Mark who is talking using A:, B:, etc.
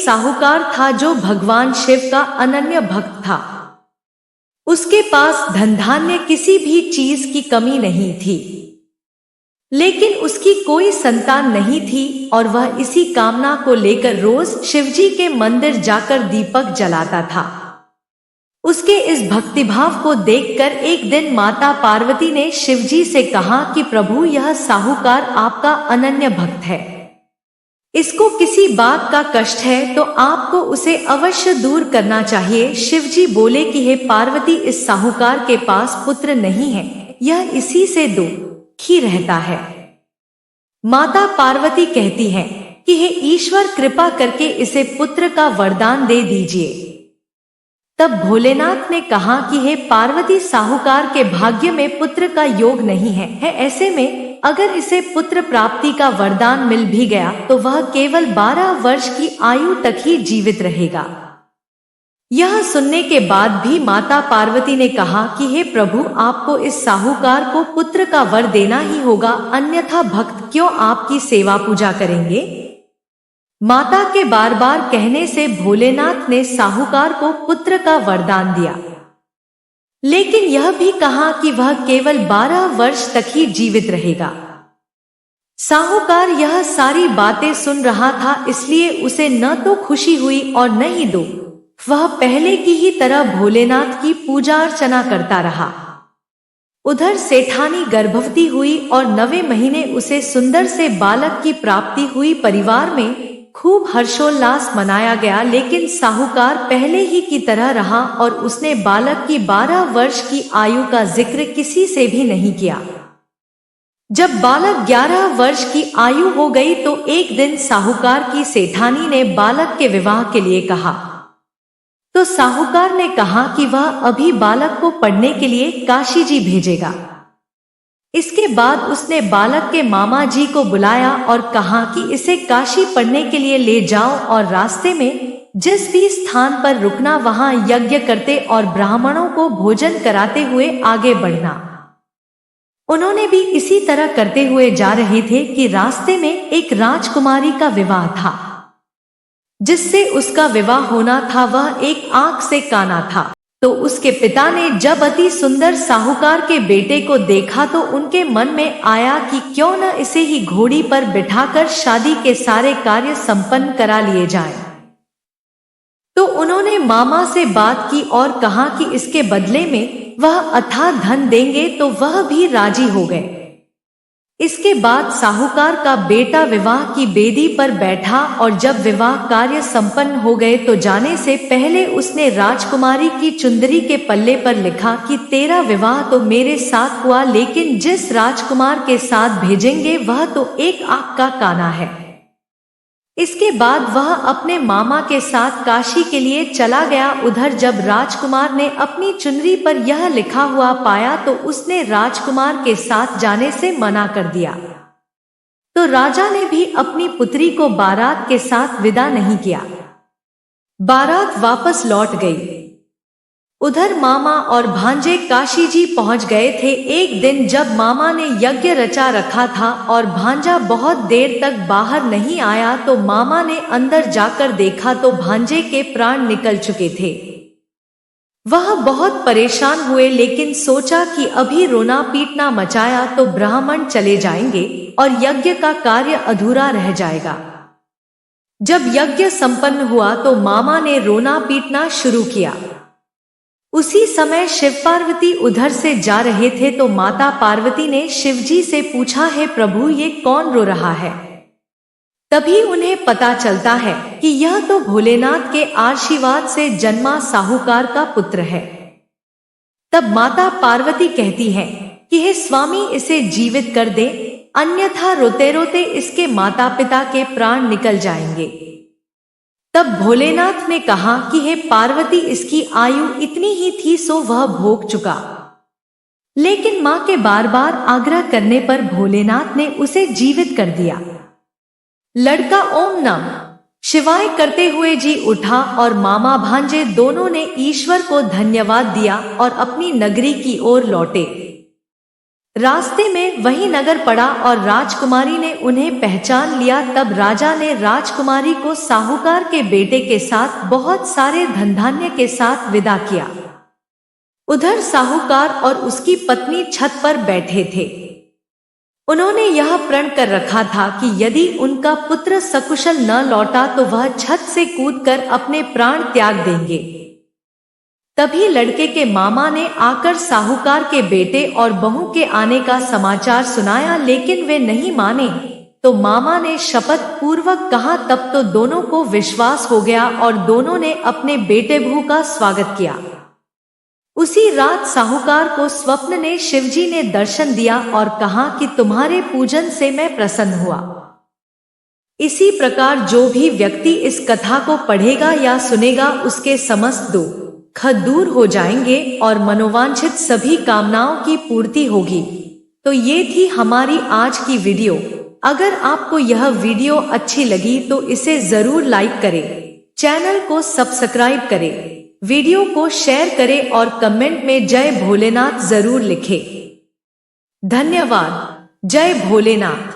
A: साहूकार था जो भगवान शिव का अनन्य भक्त था। उसके पास धन धान्य किसी भी चीज की कमी नहीं थी, लेकिन उसकी कोई संतान नहीं थी और वह इसी कामना को लेकर रोज शिवजी के मंदिर जाकर दीपक जलाता था। उसके इस भक्तिभाव को देखकर एक दिन माता पार्वती ने शिवजी से कहा कि प्रभु, यह साहूकार आपका अनन्य भक्त है, इसको किसी बात का कष्ट है तो आपको उसे अवश्य दूर करना चाहिए। शिवजी बोले कि हे पार्वती, इस साहूकार के पास पुत्र नहीं है, यह इसी से दुखी रहता है। माता पार्वती कहती हैं कि हे ईश्वर, कृपा करके इसे पुत्र का वरदान दे दीजिए। तब भोलेनाथ ने कहा कि हे पार्वती, साहूकार के भाग्य में पुत्र का योग नहीं है, ऐसे में अगर इसे पुत्र प्राप्ति का वरदान मिल भी गया तो वह केवल 12 वर्ष की आयु तक ही जीवित रहेगा। यह सुनने के बाद भी माता पार्वती ने कहा कि हे प्रभु, आपको इस साहूकार को पुत्र का वर देना ही होगा, अन्यथा भक्त क्यों आपकी सेवा पूजा करेंगे। माता के बार बार कहने से भोलेनाथ ने साहूकार को पुत्र का वरदान दिया, लेकिन यह भी कहा कि वह केवल 12 वर्ष तक ही जीवित रहेगा। साहूकार यह सारी बातें सुन रहा था, इसलिए उसे न तो खुशी हुई और न ही दुख। वह पहले की ही तरह भोलेनाथ की पूजा अर्चना करता रहा। उधर सेठानी गर्भवती हुई और 9वें महीने उसे सुंदर से बालक की प्राप्ति हुई। परिवार में खूब हर्षोल्लास मनाया गया, लेकिन साहूकार पहले ही की तरह रहा और उसने बालक की 12 वर्ष की आयु का जिक्र किसी से भी नहीं किया। जब बालक 11 वर्ष की आयु हो गई तो एक दिन साहूकार की सेठानी ने बालक के विवाह के लिए कहा। तो साहूकार ने कहा कि वह अभी बालक को पढ़ने के लिए काशी जी भेजेगा। इसके बाद उसने बालक के मामा जी को बुलाया और कहा कि इसे काशी पढ़ने के लिए ले जाओ और रास्ते में जिस भी स्थान पर रुकना वहां यज्ञ करते और ब्राह्मणों को भोजन कराते हुए आगे बढ़ना। उन्होंने भी इसी तरह करते हुए जा रहे थे कि रास्ते में एक राजकुमारी का विवाह था। जिससे उसका विवाह होना था वह एक आंख से काना था। तो उसके पिता ने जब अति सुंदर साहूकार के बेटे को देखा तो उनके मन में आया कि क्यों न इसे ही घोड़ी पर बिठाकर शादी के सारे कार्य संपन्न करा लिए जाएं। तो उन्होंने मामा से बात की और कहा कि इसके बदले में वह अथाह धन देंगे, तो वह भी राजी हो गए। इसके बाद साहूकार का बेटा विवाह की बेदी पर बैठा और जब विवाह कार्य संपन्न हो गए तो जाने से पहले उसने राजकुमारी की चुंदरी के पल्ले पर लिखा कि तेरा विवाह तो मेरे साथ हुआ, लेकिन जिस राजकुमार के साथ भेजेंगे वह तो एक आंख का काना है। इसके बाद वह अपने मामा के साथ काशी के लिए चला गया। उधर जब राजकुमार ने अपनी चुनरी पर यह लिखा हुआ पाया तो उसने राजकुमार के साथ जाने से मना कर दिया। तो राजा ने भी अपनी पुत्री को बारात के साथ विदा नहीं किया। बारात वापस लौट गई। उधर मामा और भांजे काशी जी पहुंच गए थे। एक दिन जब मामा ने यज्ञ रचा रखा था और भांजा बहुत देर तक बाहर नहीं आया तो मामा ने अंदर जाकर देखा तो भांजे के प्राण निकल चुके थे। वह बहुत परेशान हुए, लेकिन सोचा कि अभी रोना पीटना मचाया तो ब्राह्मण चले जाएंगे और यज्ञ का कार्य अधूरा रह जाएगा। जब यज्ञ संपन्न हुआ तो मामा ने रोना पीटना शुरू किया। उसी समय शिव पार्वती उधर से जा रहे थे तो माता पार्वती ने शिवजी से पूछा, हे प्रभु, ये कौन रो रहा है। तभी उन्हें पता चलता है कि यह तो भोलेनाथ के आशीर्वाद से जन्मा साहूकार का पुत्र है। तब माता पार्वती कहती है कि हे स्वामी, इसे जीवित कर दे, अन्यथा रोते रोते इसके माता पिता के प्राण निकल जाएंगे। तब भोलेनाथ ने कहा कि हे पार्वती, इसकी आयु इतनी ही थी सो वह भोग चुका। लेकिन मां के बार बार आग्रह करने पर भोलेनाथ ने उसे जीवित कर दिया। लड़का ओम नमः शिवाय करते हुए जी उठा और मामा भांजे दोनों ने ईश्वर को धन्यवाद दिया और अपनी नगरी की ओर लौटे। रास्ते में वही नगर पड़ा और राजकुमारी ने उन्हें पहचान लिया। तब राजा ने राजकुमारी को साहूकार के बेटे के साथ बहुत सारे धन धान्य के साथ विदा किया। उधर साहूकार और उसकी पत्नी छत पर बैठे थे। उन्होंने यह प्रण कर रखा था कि यदि उनका पुत्र सकुशल न लौटा तो वह छत से कूदकर अपने प्राण त्याग देंगे। तभी लड़के के मामा ने आकर साहूकार के बेटे और बहू के आने का समाचार सुनाया, लेकिन वे नहीं माने। तो मामा ने शपथ पूर्वक कहा। तब तो दोनों को विश्वास हो गया और दोनों ने अपने बेटे बहू का स्वागत किया। उसी रात साहूकार को स्वप्न ने शिवजी ने दर्शन दिया और कहा कि तुम्हारे पूजन से मैं प्रसन्न हुआ। इसी प्रकार जो भी व्यक्ति इस कथा को पढ़ेगा या सुनेगा उसके समस्त दुख दूर हो जाएंगे और मनोवांछित सभी कामनाओं की पूर्ति होगी। तो ये थी हमारी आज की वीडियो। अगर आपको यह वीडियो अच्छी लगी तो इसे जरूर लाइक करें, चैनल को सब्सक्राइब करें, वीडियो को शेयर करें और कमेंट में जय भोलेनाथ जरूर लिखें। धन्यवाद। जय भोलेनाथ।